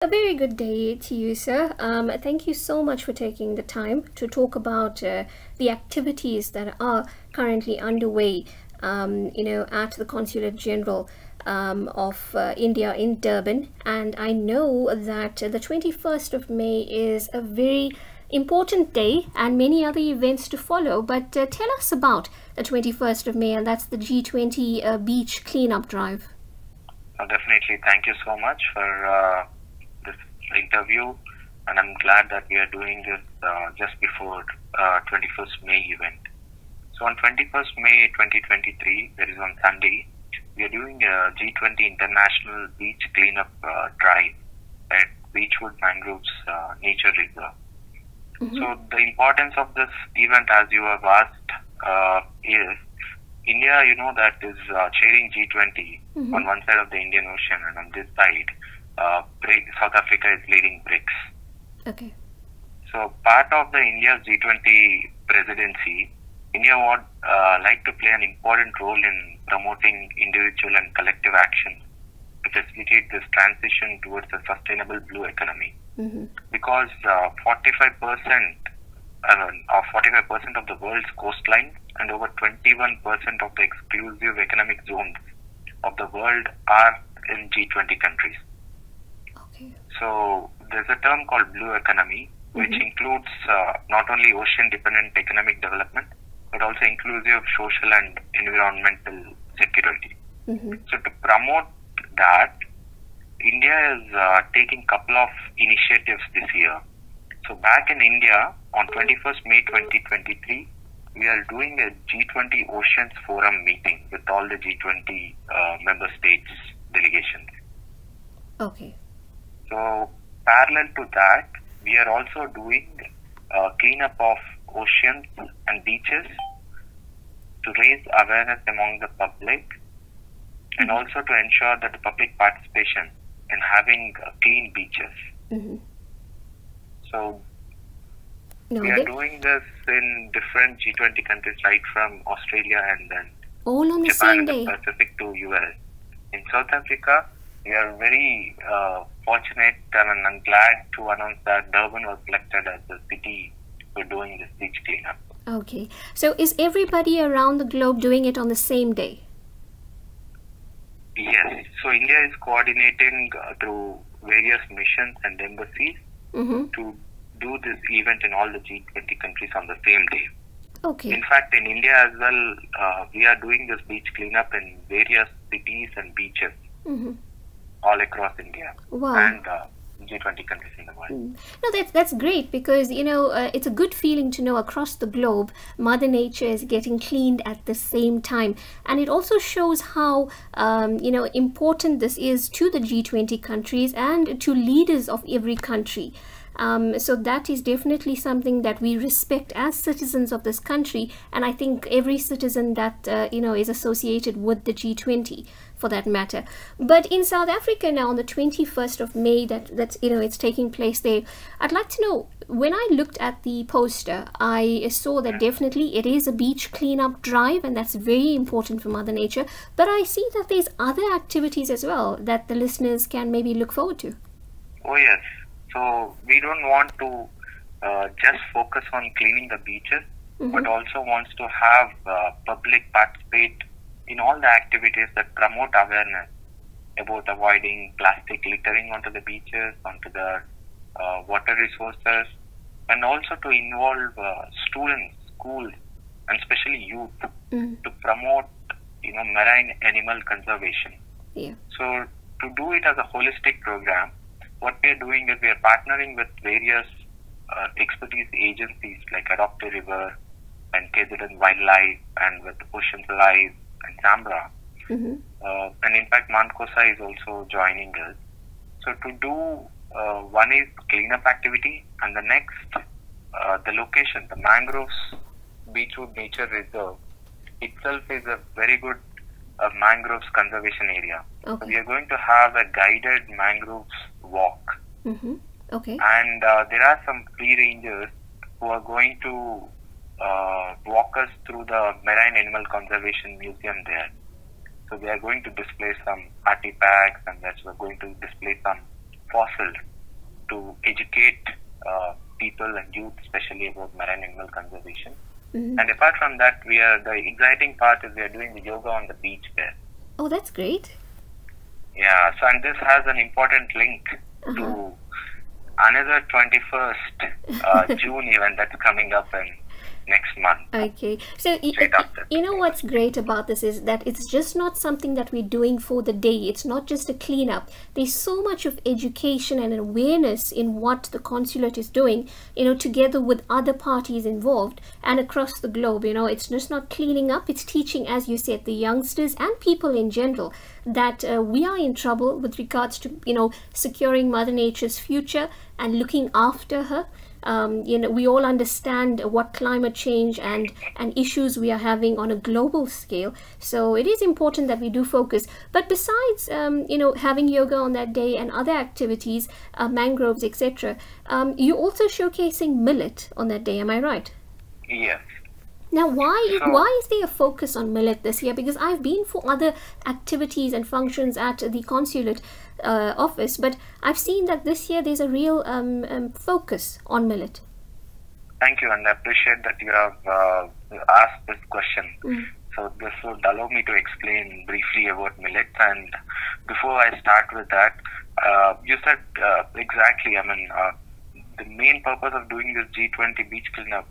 A very good day to you, sir. Thank you so much for taking the time to talk about the activities that are currently underway, at the Consulate General of India in Durban. And I know that the 21st of May is a very important day and many other events to follow. But tell us about the 21st of May, and that's the G20 beach cleanup drive. Definitely. Thank you so much for this interview, and I'm glad that we are doing this just before 21st May event. So on 21st May 2023, that is on Sunday, we are doing a G20 International Beach Cleanup Drive at Beechwood Mangroves Nature Reserve. So the importance of this event, as you have asked, is India, that is chairing G20 on one side of the Indian Ocean, and on this side, South Africa is leading BRICS. Okay. So part of the India's G20 presidency, India would like to play an important role in promoting individual and collective action to facilitate this transition towards a sustainable blue economy. Because 45% of the world's coastline and over 21% of the exclusive economic zones of the world are in G20 countries. Okay. So there's a term called blue economy, which includes not only ocean-dependent economic development, but also inclusive social and environmental security. So to promote that, India is taking a couple of initiatives this year. So back in India, on 21st May 2023, we are doing a G20 Oceans Forum meeting with all the G20 member states delegations. Okay. So parallel to that, we are also doing cleanup of oceans and beaches to raise awareness among the public, and also to ensure that the public participation in having clean beaches. So we are doing this in different G20 countries, right from Australia and then all on the Japan same and day. the Pacific to US. In South Africa, we are very fortunate, and I'm glad to announce that Durban was selected as the city for doing this beach cleanup. Okay. So is everybody around the globe doing it on the same day? Yes. So India is coordinating through various missions and embassies to do this event in all the G20 countries on the same day. Okay. In fact, in India as well, we are doing this beach cleanup in various cities and beaches all across India and G20 countries in the world. No, that's great, because it's a good feeling to know across the globe Mother Nature is getting cleaned at the same time, and it also shows how important this is to the G20 countries and to leaders of every country. So that is definitely something that we respect as citizens of this country, and I think every citizen that is associated with the G20 for that matter. But in South Africa now, on the 21st of May, that's it's taking place there, I'd like to know, when I looked at the poster, I saw that definitely it is a beach cleanup drive, and that's very important for Mother Nature, but I see that there's other activities as well that the listeners can maybe look forward to. Oh yes. So we don't want to just focus on cleaning the beaches, but also wants to have public participate in all the activities that promote awareness about avoiding plastic littering onto the beaches, onto the water resources, and also to involve students, schools, and especially youth to promote marine animal conservation. Yeah. So to do it as a holistic program, what we are doing is we are partnering with various expertise agencies like Adopt a River and KZN Wildlife, and with Oceans Alive and Zambra. And in fact, Mancosa is also joining us. So to do one is cleanup activity, and the next, the location, the Mangroves Beechwood Nature Reserve itself is a very good mangroves conservation area. Okay. So we are going to have a guided mangroves walk. Okay. And there are some free rangers who are going to walk us through the Marine Animal Conservation Museum there. So we are going to display some artifacts, and we're going to display some fossils to educate people and youth, especially about marine animal conservation. And apart from that, the exciting part is we are doing the yoga on the beach there. Oh, that's great. Yeah, so and this has an important link to another 21st June event that's coming up in next month. Okay, so you know what's great about this is that it's just not something that we're doing for the day. It's not just a cleanup. There's so much of education and awareness in what the consulate is doing, you know, together with other parties involved and across the globe. You know, it's just not cleaning up, it's teaching, as you said, the youngsters and people in general that we are in trouble with regards to, you know, securing Mother Nature's future and looking after her. You know, we all understand what climate change and issues we are having on a global scale. So it is important that we do focus. But besides, you know, having yoga on that day and other activities, mangroves, etc., you're also showcasing millet on that day. Am I right? Yes. Now, why is there a focus on millet this year? Because I've been for other activities and functions at the consulate office, but I've seen that this year there's a real focus on millet. Thank you, and I appreciate that you have asked this question. So this would allow me to explain briefly about millet. And before I start with that, you said exactly, I mean, the main purpose of doing this G20 beach cleanup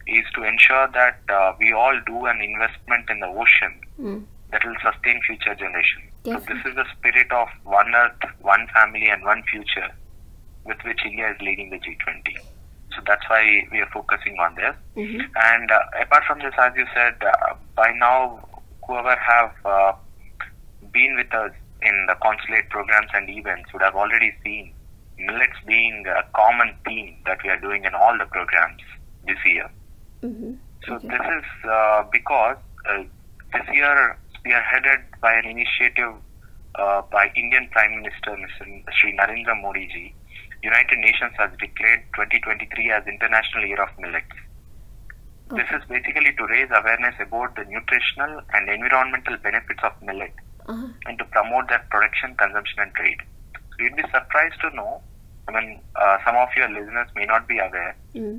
is to ensure that we all do an investment in the ocean that will sustain future generations. So this is the spirit of one earth, one family and one future with which India is leading the G20. So that's why we are focusing on this. And apart from this, as you said, by now whoever have been with us in the consulate programs and events would have already seen millets being a common theme that we are doing in all the programs this year. So this is because this year spearheaded by an initiative by Indian Prime Minister Mr. Shri Narendra Modi ji, United Nations has declared 2023 as International Year of Millets. This is basically to raise awareness about the nutritional and environmental benefits of millet and to promote their production, consumption and trade. So you'd be surprised to know, I mean, some of your listeners may not be aware,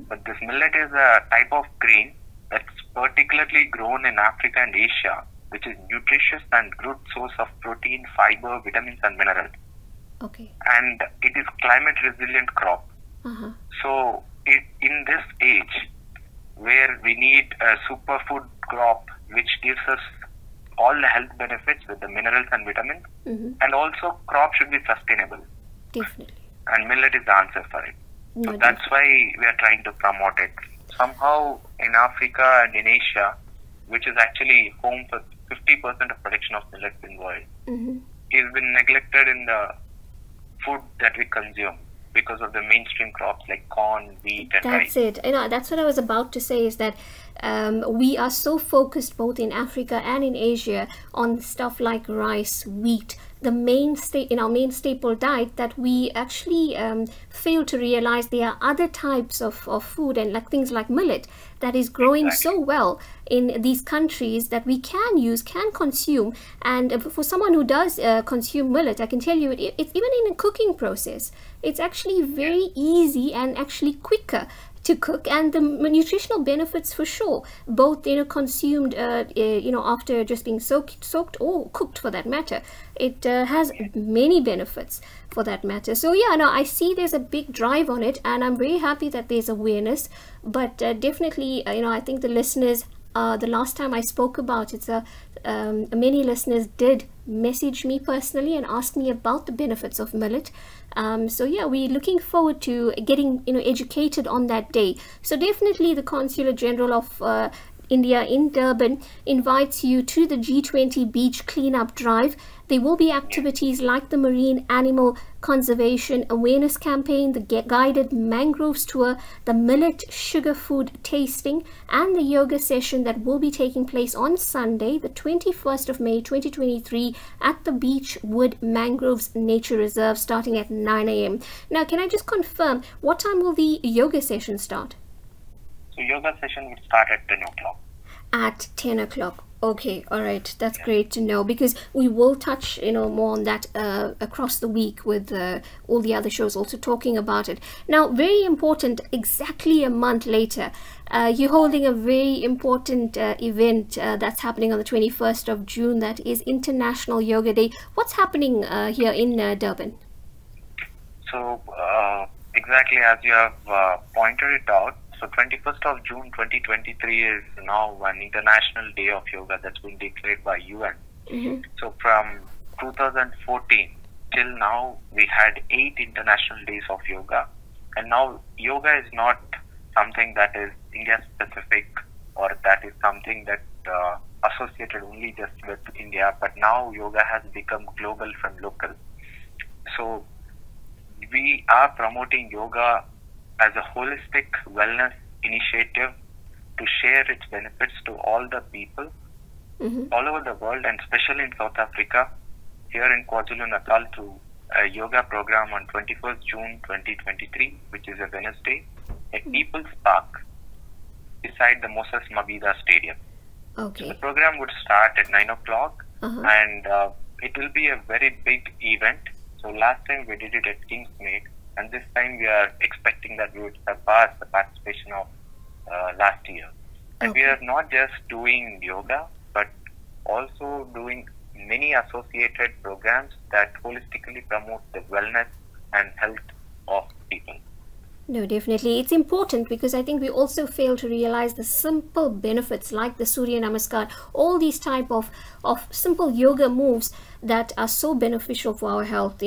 but this millet is a type of grain that's particularly grown in Africa and Asia, which is nutritious and good source of protein, fiber, vitamins and minerals. Okay. And it is climate resilient crop. So in this age where we need a superfood crop which gives us all the health benefits with the minerals and vitamins, and also crop should be sustainable. Definitely. And millet is the answer for it. So that's why we are trying to promote it. Somehow in Africa and in Asia, which is actually home for 50% of production of millets in the world, is been neglected in the food that we consume because of the mainstream crops like corn, wheat and rice. That's it. You know, that's what I was about to say, is that we are so focused both in Africa and in Asia on stuff like rice, wheat, the in our main staple diet, that we actually fail to realize there are other types of food and like things like millet that is growing so well in these countries that we can consume. And for someone who does consume millet, I can tell you it's even in a cooking process, it's actually very easy and actually quicker to cook, and the nutritional benefits for sure, both, you know, consumed you know, after just being soaked or cooked for that matter. It has many benefits for that matter. So yeah, no, I see there's a big drive on it, and I'm very happy that there's awareness. But definitely, you know, I think the listeners, the last time I spoke about it, many listeners did message me personally and ask me about the benefits of millet. So yeah, we're looking forward to getting, you know, educated on that day. So definitely the Consulate General of India in Durban invites you to the G20 beach cleanup drive. There will be activities like the Marine Animal Conservation Awareness Campaign, the guided mangroves tour, the millet sugar food tasting, and the yoga session that will be taking place on Sunday, the 21st of May 2023 at the Beechwood Mangroves Nature Reserve, starting at 9 a.m. Now, can I just confirm, what time will the yoga session start? So yoga session will start at 10 o'clock. At 10 o'clock. Okay, all right. That's Yeah. great to know, because we will touch, more on that across the week with all the other shows also talking about it. Now, very important, exactly a month later, you're holding a very important event that's happening on the 21st of June. That is International Yoga Day. What's happening here in Durban? So exactly as you have pointed it out, so 21st of June 2023 is now an International Day of Yoga that's been declared by UN. Mm-hmm. So from 2014 till now, we had 8 International Days of Yoga. And now yoga is not something that is India specific, or that is something that associated only just with India, but now yoga has become global from local. So we are promoting yoga as a holistic wellness initiative to share its benefits to all the people all over the world, and especially in South Africa, here in KwaZulu-Natal, through a yoga program on 21st June 2023, which is a Wednesday, at People's Park beside the Moses Mabhida Stadium. Okay. So the program would start at 9 o'clock and it will be a very big event. So last time we did it at Kingsmead, and this time we are expecting that we would surpass the participation of last year. And we are not just doing yoga, but also doing many associated programs that holistically promote the wellness and health of people. No, definitely. It's important, because I think we also fail to realize the simple benefits like the Surya Namaskar, all these type of simple yoga moves that are so beneficial for our health,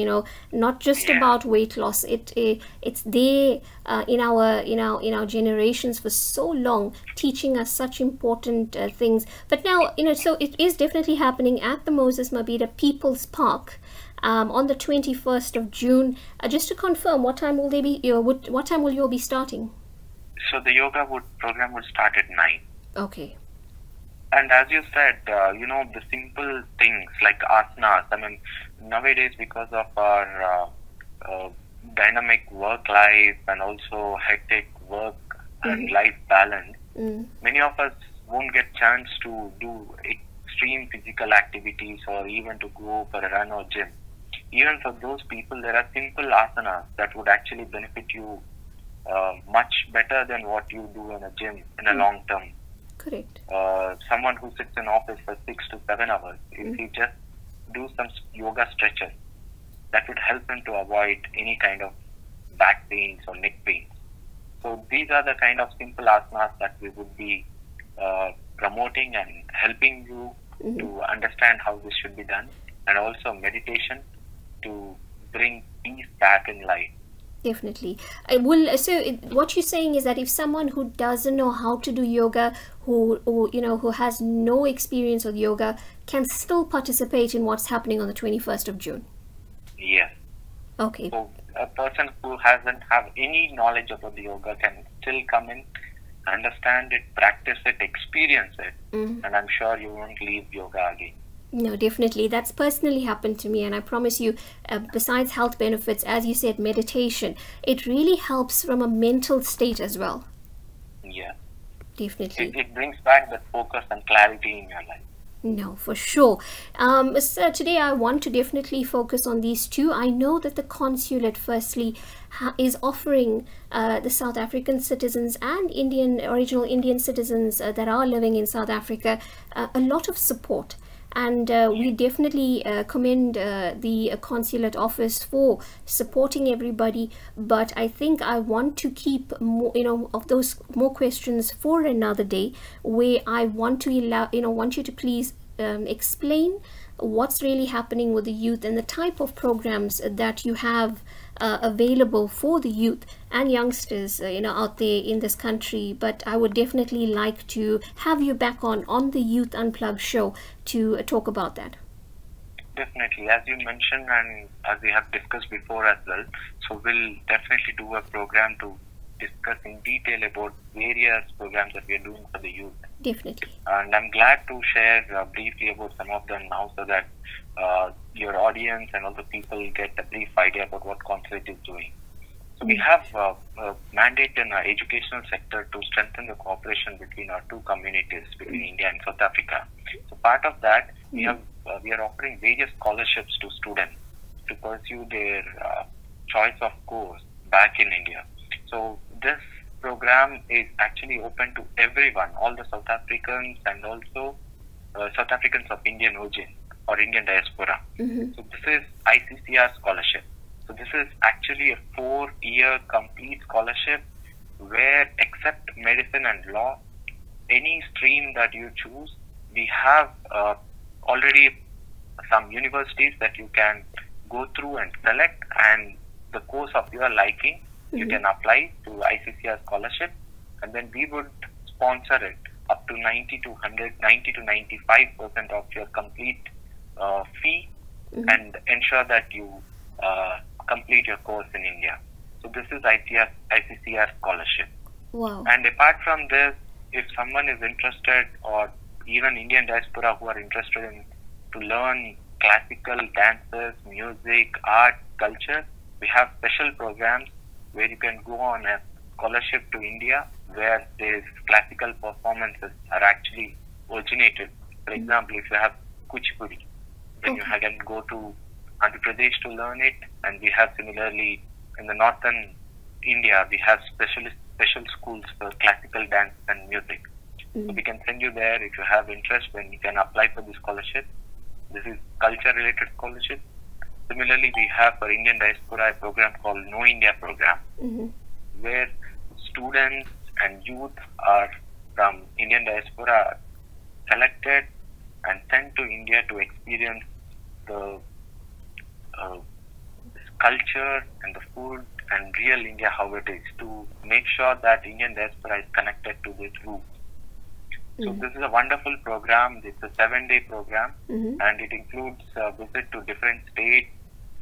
not just about weight loss. It's there in our generations for so long, teaching us such important things. But now, so it is definitely happening at the Moses Mabhida People's Park. On the 21st of June. Just to confirm, what time will they be? What time will you be starting? So the yoga program would start at 9. Okay. And as you said, the simple things like asanas. I mean, nowadays, because of our dynamic work life and also hectic work and life balance, many of us won't get chance to do extreme physical activities or even to go for a run or gym. Even for those people, there are simple asanas that would actually benefit you much better than what you do in a gym in a long term. Correct. Someone who sits in office for 6 to 7 hours, if he just do some yoga stretches, that would help him to avoid any kind of back pains or neck pains. So these are the kind of simple asanas that we would be promoting and helping you to understand how this should be done, and also meditation to bring peace back in life. Definitely. What you're saying is that if someone who doesn't know how to do yoga, who has no experience with yoga, can still participate in what's happening on the 21st of June. Yes. Okay. So a person who hasn't have any knowledge about the yoga can still come in, understand it, practice it, experience it, and I'm sure you won't leave yoga again. No, definitely. That's personally happened to me, and I promise you, besides health benefits, as you said, meditation, it really helps from a mental state as well. Yeah. Definitely. It brings back the focus and clarity in your life. No, for sure. So today I want to definitely focus on these two. I know that the Consulate firstly is offering the South African citizens and original Indian citizens that are living in South Africa a lot of support. And we definitely commend the Consulate office for supporting everybody. But I think I want to keep more, of those more questions for another day, where I want to want you to please explain what's really happening with the youth and the type of programs that you have available for the youth and youngsters out there in this country. But I would definitely like to have you back on the Youth Unplugged show to talk about that. Definitely, as you mentioned and as we have discussed before as well, so we'll definitely do a program to discuss in detail about various programs that we are doing for the youth. Definitely. And I'm glad to share briefly about some of them now, so that your audience and also people get a brief idea about what Consulate is doing. So we have a mandate in our educational sector to strengthen the cooperation between our two communities, between India and South Africa. So part of that, we are offering various scholarships to students to pursue their choice of course back in India. So this program is actually open to everyone, all the South Africans and also South Africans of Indian origin or Indian diaspora. So this is ICCR scholarship. So this is actually a 4-year complete scholarship where, except medicine and law, any stream that you choose, we have already some universities that you can go through and select, and the course of your liking, you can apply to ICCR scholarship, and then we would sponsor it up to 90 to 95% of your complete fee and ensure that you complete your course in India. So this is ICCR scholarship. Wow. And apart from this, if someone is interested, or even Indian diaspora who are interested in to learn classical dances, music, art, culture, we have special programs where you can go on a scholarship to India where these classical performances are actually originated. For example, if you have Kuchipudi, then you can go to Andhra Pradesh to learn it, and we have similarly in the northern India, we have special schools for classical dance and music. So we can send you there if you have interest, then you can apply for the scholarship. This is culture-related scholarship. Similarly, we have for Indian diaspora a program called Know India program, where students and youth are from Indian diaspora selected and sent to India to experience the culture and the food and real India, how it is, to make sure that Indian diaspora is connected to this roots. So this is a wonderful program. It's a 7-day program, and it includes a visit to different states,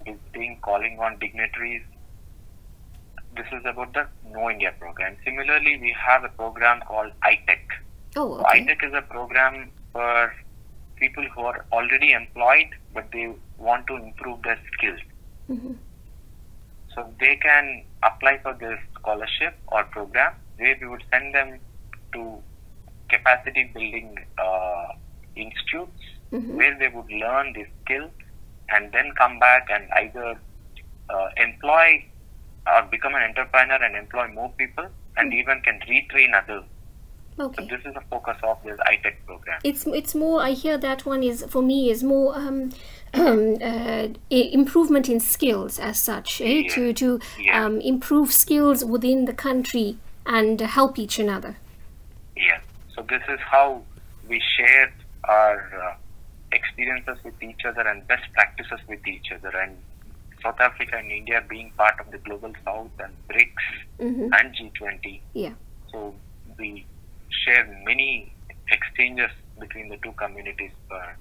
visiting, calling on dignitaries. This is about the Know India program. Similarly, we have a program called iTech. Oh, okay. So iTech is a program for people who are already employed, but they want to improve their skills. So they can apply for this scholarship or program where we would send them to capacity building institutes where they would learn this skill and then come back and either employ or become an entrepreneur and employ more people, and even can retrain others. Okay. So this is the focus of this iTech program. It's more, I hear that one is, for me, is more improvement in skills as such, to improve skills within the country and help each another. Yes. So this is how we share our experiences with each other and best practices with each other. And South Africa and India being part of the Global South and BRICS and G20. Yeah. So we share many exchanges between the two communities for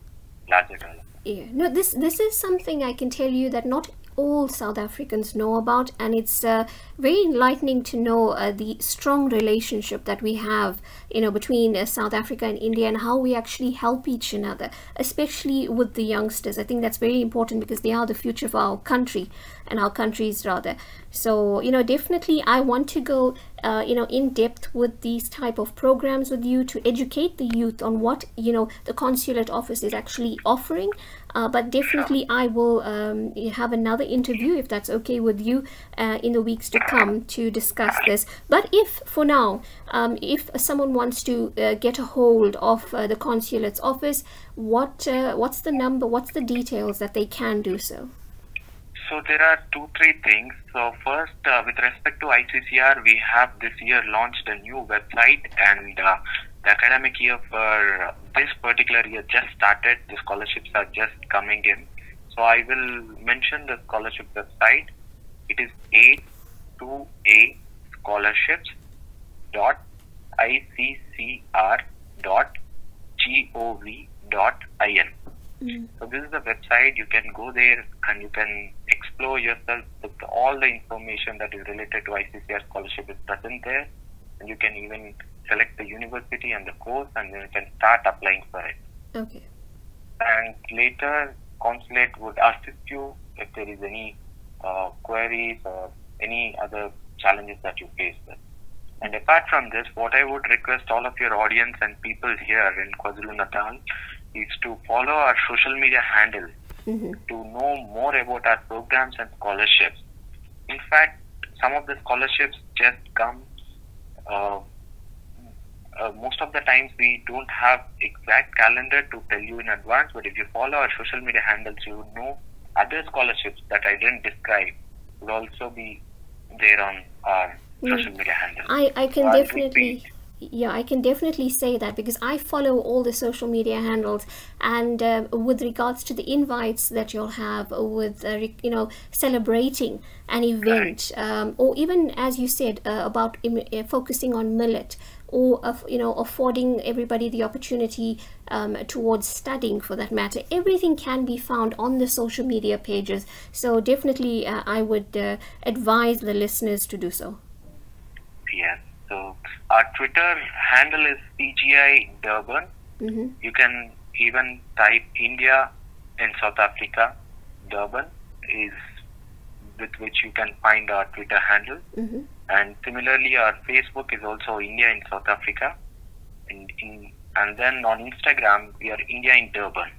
larger development. Yeah. No, this is something I can tell you that not all South Africans know about, and it's very enlightening to know the strong relationship that we have, between South Africa and India, and how we actually help each other, especially with the youngsters. I think that's very important because they are the future of our country and our countries rather. So definitely I want to go in depth with these type of programs with you to educate the youth on what the consulate office is actually offering. But definitely I will have another interview, if that's okay with you, in the weeks to come to discuss this. But if for now, if someone wants to get a hold of the consulate's office, what's the number, what's the details that they can do so? So there are 2-3 things. So first, with respect to ICCR, we have this year launched a new website, and the academic year for this particular year just started. The scholarships are just coming in. So I will mention the scholarship website. It is a2ascholarships.iccr.gov.in. So this is the website. You can go there and you can explore yourself with all the information that is related to ICCR scholarship is present there, and you can even select the university and the course, and then you can start applying for it. Okay. And later, Consulate would assist you if there is any queries or any other challenges that you face with. And apart from this, what I would request all of your audience and people here in KwaZulu-Natal is to follow our social media handle to know more about our programs and scholarships. In fact, some of the scholarships just come, most of the times we don't have exact calendar to tell you in advance, but if you follow our social media handles, you would know other scholarships that I didn't describe will also be there on our social media handle. I can definitely... Yeah, I can definitely say that because I follow all the social media handles, and with regards to the invites that you'll have with, celebrating an event, or even as you said about focusing on millet, or affording everybody the opportunity towards studying for that matter. Everything can be found on the social media pages. So definitely I would advise the listeners to do so. Yes. So our Twitter handle is CGI Durban. You can even type India in South Africa. Durban is with which you can find our Twitter handle. And similarly, our Facebook is also India in South Africa. And then on Instagram, we are India in Durban.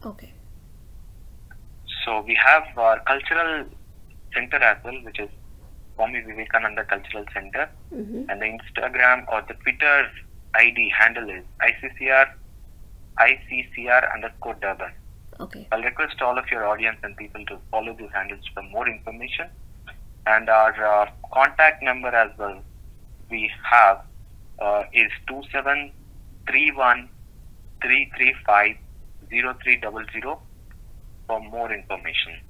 Okay. So we have our cultural center as well, which is Swami Vivekananda Cultural Center, and the Instagram or the Twitter ID handle is ICCR_Durban. Okay. I'll request all of your audience and people to follow these handles for more information. And our contact number as well we have is 2731-335-0300 for more information.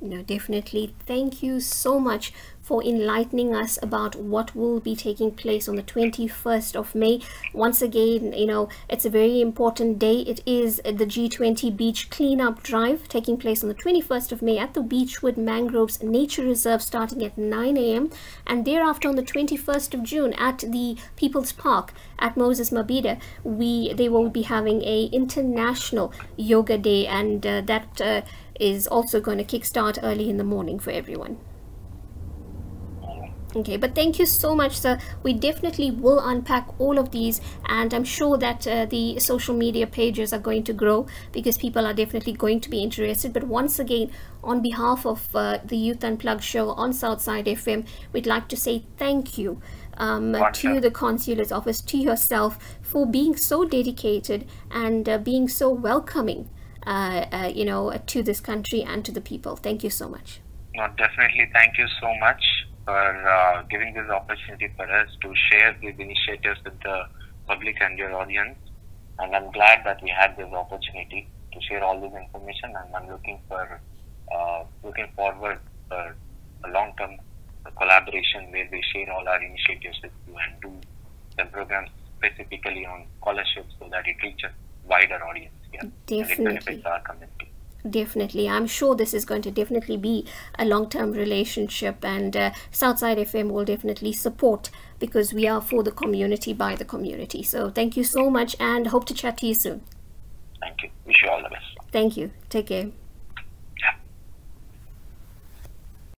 No, definitely. Thank you so much for enlightening us about what will be taking place on the 21st of May. Once again, it's a very important day. It is the G20 Beach Cleanup Drive taking place on the 21st of May at the Beechwood Mangroves Nature Reserve starting at 9 a.m. and thereafter on the 21st of June at the People's Park at Moses Mabhida, they will be having a international yoga day, and that is also going to kickstart early in the morning for everyone. Okay, but thank you so much, sir. We definitely will unpack all of these, and I'm sure that the social media pages are going to grow because people are definitely going to be interested. But once again, on behalf of the Youth Unplugged show on Southside FM, we'd like to say thank you to the Consulate office, to yourself, for being so dedicated and being so welcoming to this country and to the people. Thank you so much. No, definitely. Thank you so much for giving this opportunity for us to share these initiatives with the public and your audience. And I'm glad that we had this opportunity to share all this information. And I'm looking forward for a long-term collaboration where we share all our initiatives with you and do the programs specifically on scholarships so that it reaches wider audience. Yeah. Definitely. And it benefits our community. Definitely. I'm sure this is going to definitely be a long-term relationship, and Southside FM will definitely support because we are for the community, by the community. So thank you so much and hope to chat to you soon. Thank you. Wish you all the best. Thank you. Take care.